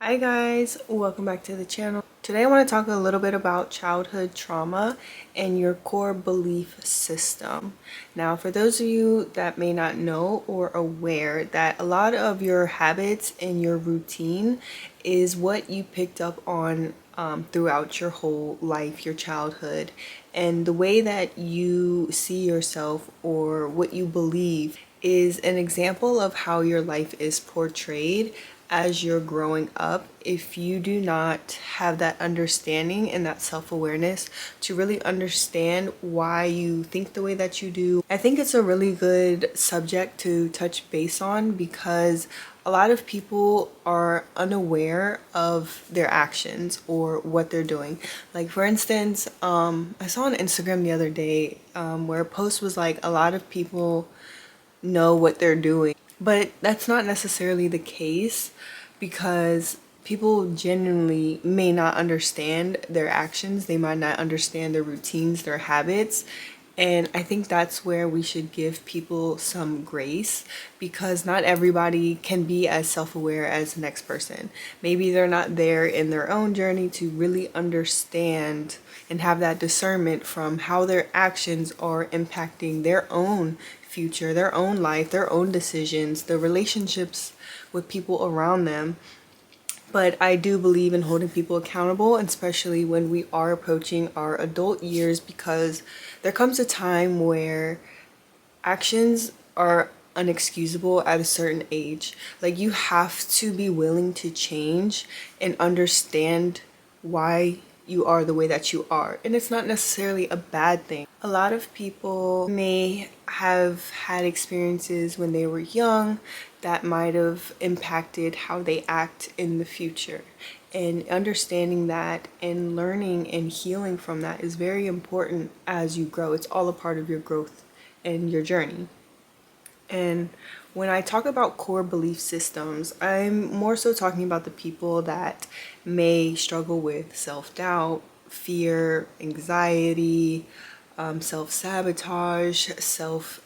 Hi guys, welcome back to the channel. Today I want to talk a little bit about childhood trauma and your core belief system. Now, for those of you that may not know or aware that a lot of your habits and your routine is what you picked up on throughout your whole life, your childhood, and the way that you see yourself or what you believe is an example of how your life is portrayed as you're growing up. If you do not have that understanding and that self-awareness to really understand why you think the way that you do, I think it's a really good subject to touch base on because a lot of people are unaware of their actions or what they're doing. Like for instance, I saw on Instagram the other day where a post was like, a lot of people know what they're doing, but that's not necessarily the case because people genuinely may not understand their actions. They might not understand their routines, their habits. And I think that's where we should give people some grace because not everybody can be as self-aware as the next person. Maybe they're not there in their own journey to really understand and have that discernment from how their actions are impacting their own future, their own life, their own decisions, the relationships with people around them. But I do believe in holding people accountable, especially when we are approaching our adult years, because there comes a time where actions are unexcusable at a certain age. Like you have to be willing to change and understand why you are the way that you are. And it's not necessarily a bad thing. A lot of people may have had experiences when they were young that might have impacted how they act in the future. And understanding that and learning and healing from that is very important as you grow. It's all a part of your growth and your journey. And when I talk about core belief systems, I'm more so talking about the people that may struggle with self-doubt, fear, anxiety, self-sabotage,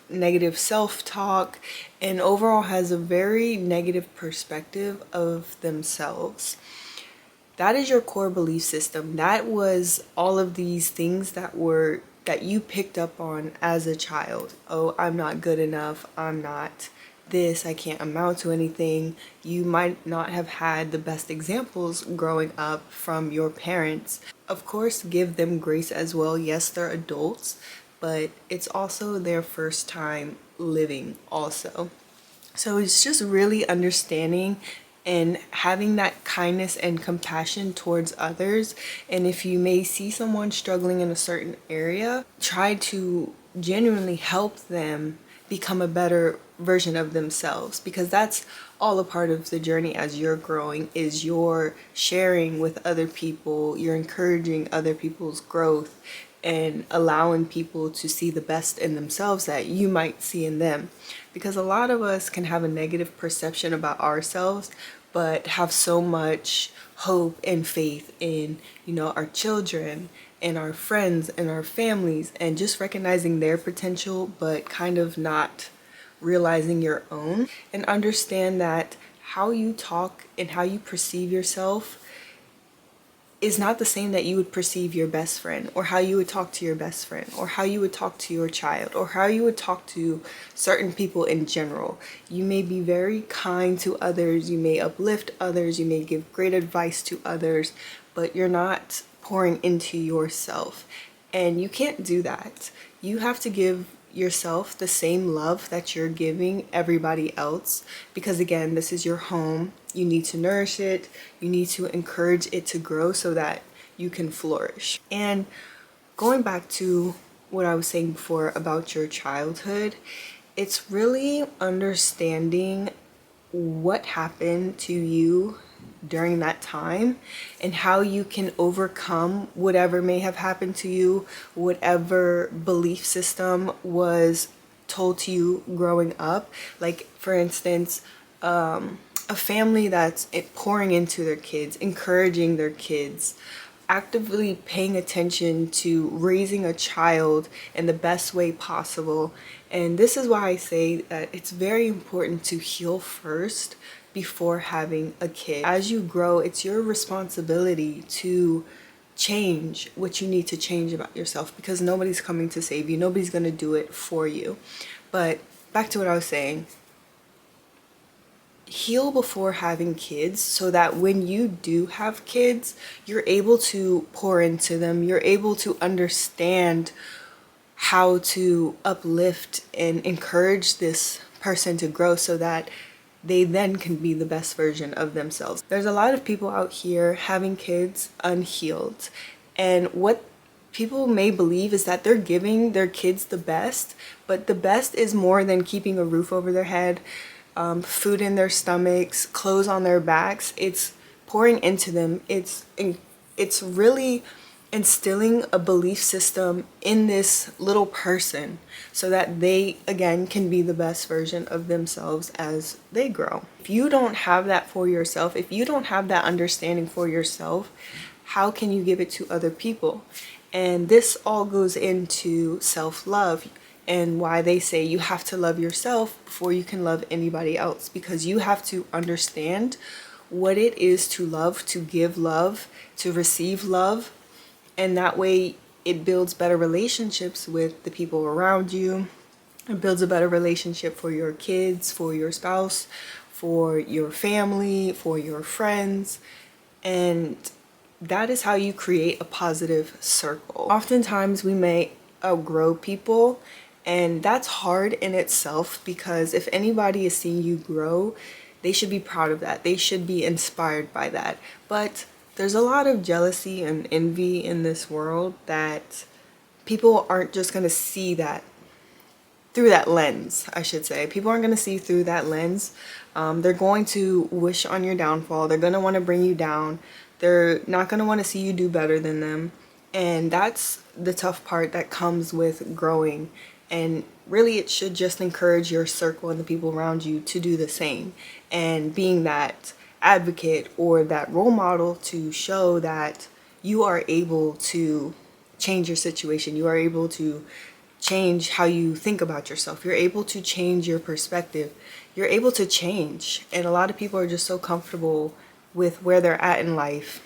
negative self-talk, and overall has a very negative perspective of themselves. That is your core belief system. That was all of these things that you picked up on as a child. Oh, I'm not good enough. I'm not this. I can't amount to anything. You might not have had the best examples growing up from your parents. Of course, give them grace as well. Yes, they're adults, but it's also their first time living also. So it's just really understanding and having that kindness and compassion towards others. And if you may see someone struggling in a certain area, try to genuinely help them become a better version of themselves, because that's all a part of the journey as you're growing, is you're sharing with other people, you're encouraging other people's growth and allowing people to see the best in themselves that you might see in them. Because a lot of us can have a negative perception about ourselves, but have so much hope and faith in, our children and our friends and our families, and just recognizing their potential, but kind of not realizing your own. And understand that how you talk and how you perceive yourself is not the same that you would perceive your best friend, or how you would talk to your best friend, or how you would talk to your child, or how you would talk to certain people in general. You may be very kind to others, you may uplift others, you may give great advice to others, but you're not pouring into yourself. And you can't do that. You have to give yourself the same love that you're giving everybody else, because again, this is your home. You need to nourish it, you need to encourage it to grow so that you can flourish. And going back to what I was saying before about your childhood, it's really understanding what happened to you during that time and how you can overcome whatever may have happened to you, whatever belief system was told to you growing up. Like for instance, a family that's pouring into their kids, encouraging their kids, actively paying attention to raising a child in the best way possible. And this is why I say that it's very important to heal first before having a kid. As you grow, it's your responsibility to change what you need to change about yourself, because nobody's coming to save you. Nobody's going to do it for you. But back to what I was saying. Heal before having kids so that when you do have kids, you're able to pour into them. You're able to understand how to uplift and encourage this person to grow so that they then can be the best version of themselves. There's a lot of people out here having kids unhealed, and what people may believe is that they're giving their kids the best, but the best is more than keeping a roof over their head, food in their stomachs, clothes on their backs. It's pouring into them. It's really instilling a belief system in this little person so that they again can be the best version of themselves as they grow. If you don't have that for yourself, if you don't have that understanding for yourself, how can you give it to other people? And this all goes into self-love, and why they say you have to love yourself before you can love anybody else, because you have to understand what it is to love, to give love, to receive love, and that way it builds better relationships with the people around you. It builds a better relationship for your kids, for your spouse, for your family, for your friends, and that is how you create a positive circle. Oftentimes we may outgrow people, and that's hard in itself, because if anybody is seeing you grow, they should be proud of that. They should be inspired by that. But there's a lot of jealousy and envy in this world that people aren't just going to see that through that lens, I should say. People aren't going to see through that lens. They're going to wish on your downfall. They're going to want to bring you down. They're not going to want to see you do better than them. And that's the tough part that comes with growing. And really, it should just encourage your circle and the people around you to do the same. And being that advocate or that role model to show that you are able to change your situation. You are able to change how you think about yourself. You're able to change your perspective. You're able to change. And a lot of people are just so comfortable with where they're at in life,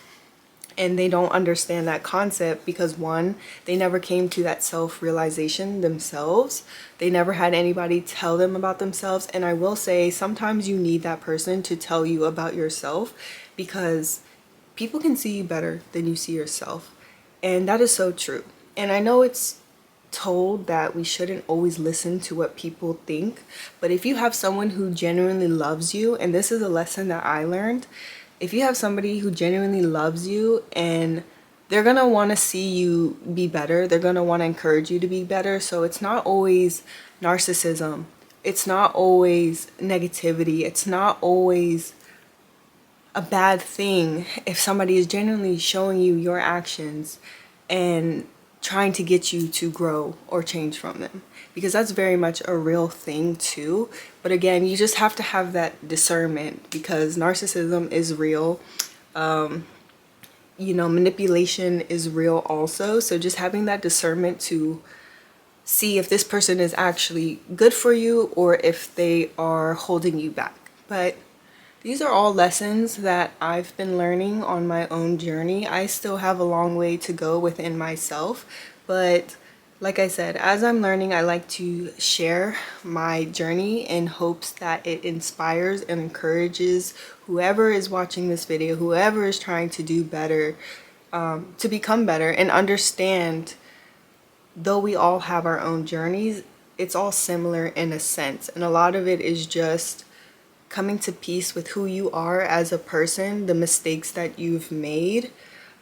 and they don't understand that concept because, one, they never came to that self-realization themselves. They never had anybody tell them about themselves. And I will say, sometimes you need that person to tell you about yourself, because people can see you better than you see yourself. And that is so true. And I know it's told that we shouldn't always listen to what people think, but if you have someone who genuinely loves you, and this is a lesson that I learned, if you have somebody who genuinely loves you and they're going to want to see you be better, they're going to want to encourage you to be better. So it's not always narcissism. It's not always negativity. It's not always a bad thing if somebody is genuinely showing you your actions and trying to get you to grow or change from them, because that's very much a real thing too. But again, you just have to have that discernment, because narcissism is real. Manipulation is real also. So just having that discernment to see if this person is actually good for you or if they are holding you back. But these are all lessons that I've been learning on my own journey. I still have a long way to go within myself, but like I said, as I'm learning, I like to share my journey in hopes that it inspires and encourages whoever is watching this video, whoever is trying to do better, to become better and understand, though we all have our own journeys, it's all similar in a sense. And a lot of it is just coming to peace with who you are as a person, the mistakes that you've made,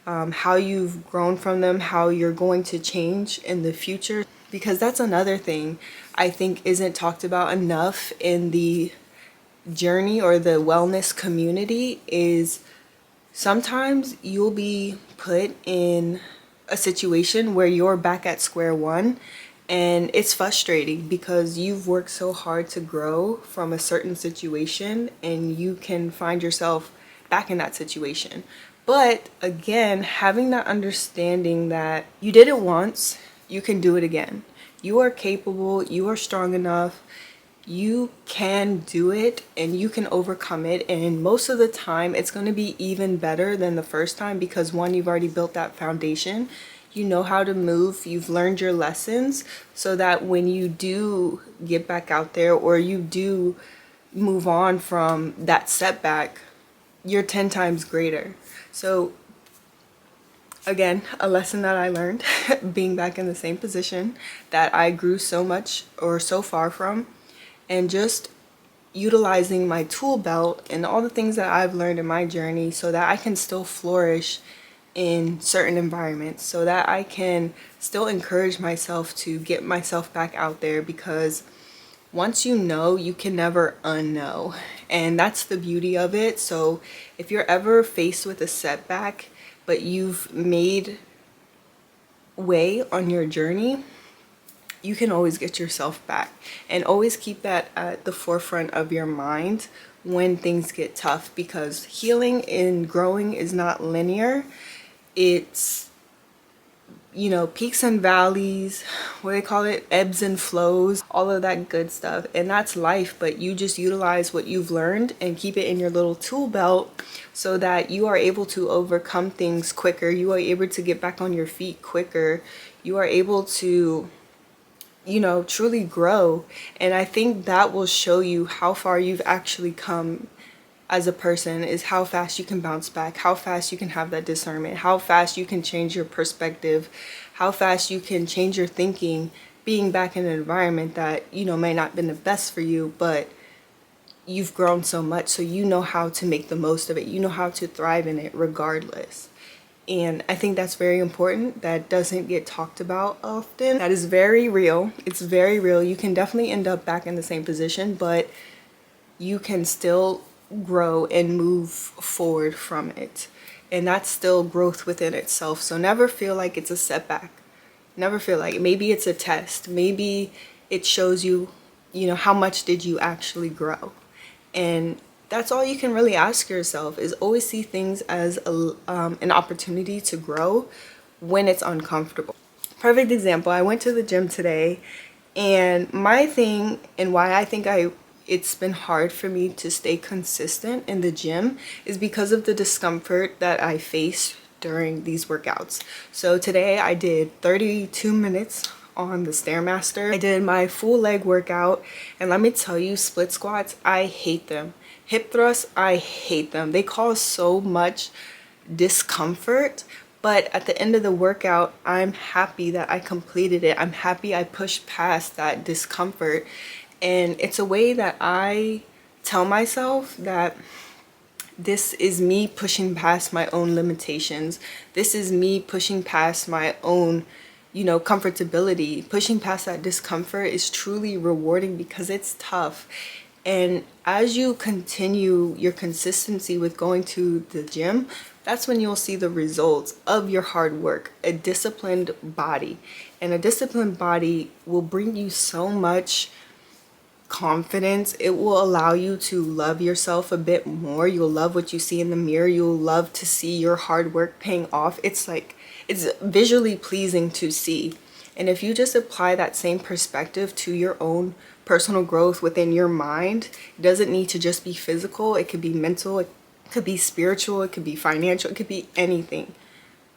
how you've grown from them, how you're going to change in the future. Because that's another thing I think isn't talked about enough in the journey or the wellness community, is sometimes you'll be put in a situation where you're back at square one. And it's frustrating because you've worked so hard to grow from a certain situation, and you can find yourself back in that situation. But again, having that understanding that you did it once, you can do it again. You are capable, you are strong enough, you can do it and you can overcome it. And most of the time, it's going to be even better than the first time because one, you've already built that foundation. You know how to move, you've learned your lessons, so that when you do get back out there or you do move on from that setback, you're 10 times greater. So again, a lesson that I learned being back in the same position that I grew so much or so far from, and just utilizing my tool belt and all the things that I've learned in my journey so that I can still flourish in certain environments, so that I can still encourage myself to get myself back out there, because once you know, you can never unknow. And that's the beauty of it. So if you're ever faced with a setback, but you've made way on your journey, you can always get yourself back, and always keep that at the forefront of your mind when things get tough, because healing and growing is not linear. It's, you know, peaks and valleys, what they call it, ebbs and flows, all of that good stuff. And that's life, but you just utilize what you've learned and keep it in your little tool belt so that you are able to overcome things quicker. You are able to get back on your feet quicker. You are able to, you know, truly grow. And I think that will show you how far you've actually come as a person, is how fast you can bounce back, how fast you can have that discernment, how fast you can change your perspective, how fast you can change your thinking, being back in an environment that, you know, may not have been the best for you, but you've grown so much, so you know how to make the most of it. You know how to thrive in it regardless. And I think that's very important. That doesn't get talked about often. That is very real. It's very real. You can definitely end up back in the same position, but you can still grow and move forward from it. And that's still growth within itself. So never feel like it's a setback. Never feel like, maybe it's a test. Maybe it shows you, you know, how much did you actually grow? And that's all you can really ask yourself, is always see things as an opportunity to grow when it's uncomfortable. Perfect example, I went to the gym today, and my thing and why I think it's been hard for me to stay consistent in the gym is because of the discomfort that I face during these workouts. So today I did 32 minutes on the Stairmaster. I did my full leg workout, and let me tell you, split squats, I hate them. Hip thrusts, I hate them. They cause so much discomfort, but at the end of the workout, I'm happy that I completed it. I'm happy I pushed past that discomfort. And it's a way that I tell myself that this is me pushing past my own limitations. This is me pushing past my own, you know, comfortability. Pushing past that discomfort is truly rewarding because it's tough. And as you continue your consistency with going to the gym, that's when you'll see the results of your hard work. A disciplined body. And a disciplined body will bring you so much confidence. It will allow you to love yourself a bit more. You'll love what you see in the mirror. You'll love to see your hard work paying off. It's like, it's visually pleasing to see. And if you just apply that same perspective to your own personal growth within your mind, it doesn't need to just be physical. It could be mental, it could be spiritual, it could be financial, it could be anything.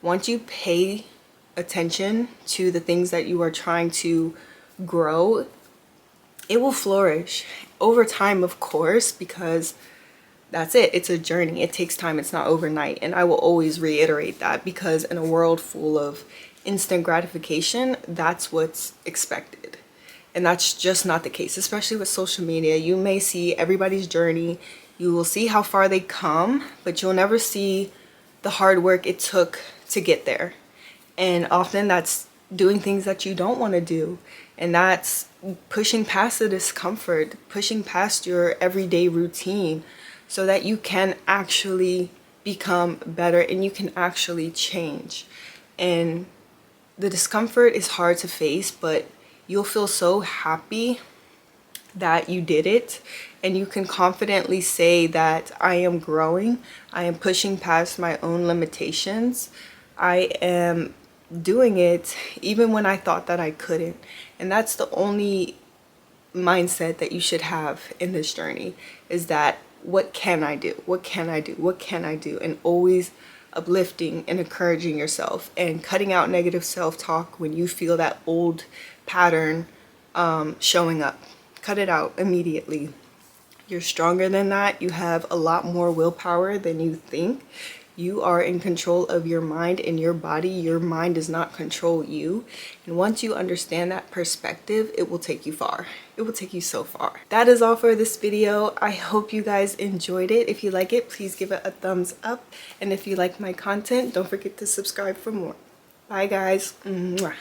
Once you pay attention to the things that you are trying to grow, it will flourish over time, of course, because that's it. It's a journey. It takes time. It's not overnight. And I will always reiterate that, because in a world full of instant gratification, that's what's expected. And that's just not the case, especially with social media. You may see everybody's journey. You will see how far they come, but you'll never see the hard work it took to get there. And often that's doing things that you don't want to do. And that's pushing past the discomfort, pushing past your everyday routine so that you can actually become better and you can actually change. And the discomfort is hard to face, but you'll feel so happy that you did it, and you can confidently say that I am growing, I am pushing past my own limitations, I am doing it even when I thought that I couldn't. And that's the only mindset that you should have in this journey is that, what can I do? What can I do? What can I do? And always uplifting and encouraging yourself and cutting out negative self-talk when you feel that old pattern showing up. Cut it out immediately. You're stronger than that. You have a lot more willpower than you think. You are in control of your mind and your body. Your mind does not control you. And once you understand that perspective, it will take you far. It will take you so far. That is all for this video. I hope you guys enjoyed it. If you like it, please give it a thumbs up. And if you like my content, don't forget to subscribe for more. Bye guys. Mwah.